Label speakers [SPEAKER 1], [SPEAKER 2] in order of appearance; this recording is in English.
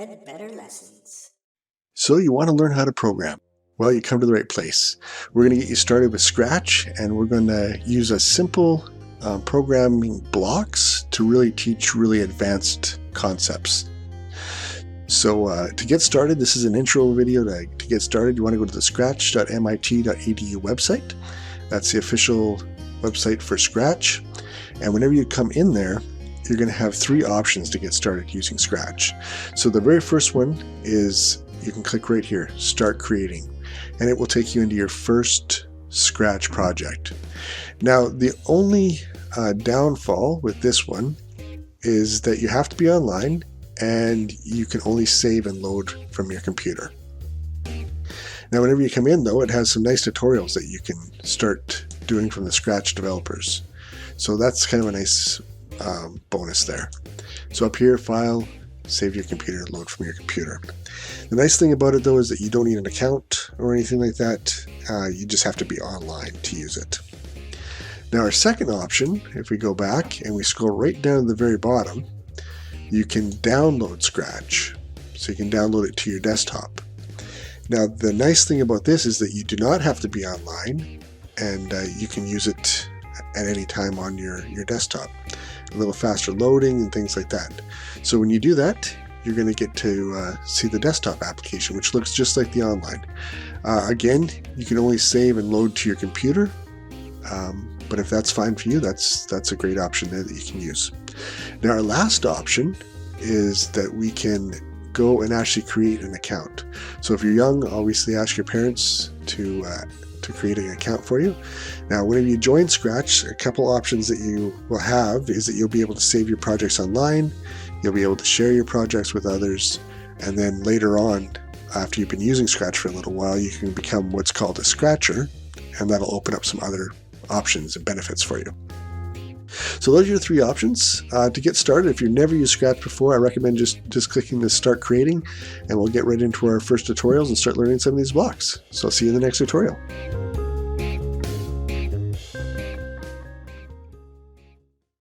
[SPEAKER 1] Ledbetter lessons.
[SPEAKER 2] So you want to learn how to program? Well, you come to the right place. We're going to get you started with Scratch, and we're going to use a simple programming blocks to really teach really advanced concepts. So to get started, this is an intro video. To get started, you want to go to the scratch.mit.edu website. That's the official website for Scratch. And whenever you come in there, you're going to have three options to get started using Scratch. So the very first one is you can click right here, Start Creating, and it will take you into your first Scratch project. Now, the only downfall with this one is that you have to be online and you can only save and load from your computer. Now, whenever you come in, though, it has some nice tutorials that you can start doing from the Scratch developers. So that's kind of a nice bonus there. So up here, File, Save your computer, Load from your computer. The nice thing about it, though, is that you don't need an account or anything like that. You just have to be online to use it. Now, our second option, if we go back and we scroll right down to the very bottom, you can download Scratch. So you can download it to your desktop. Now, the nice thing about this is that you do not have to be online, and you can use it at any time on your desktop. A little faster loading and things like that. So when you do that, you're going to get to see the desktop application, which looks just like the online. Again, you can only save and load to your computer, but if that's fine for you, that's a great option there that you can use. Now, our last option is that we can go and actually create an account. So if you're young, obviously ask your parents to create an account for you. Now, whenever you join Scratch, a couple options that you will have is that you'll be able to save your projects online, you'll be able to share your projects with others, and then later on, after you've been using Scratch for a little while, you can become what's called a Scratcher, and that'll open up some other options and benefits for you. So those are your three options. To get started, if you've never used Scratch before, I recommend just clicking the Start Creating, and we'll get right into our first tutorials and start learning some of these blocks. So I'll see you in the next tutorial.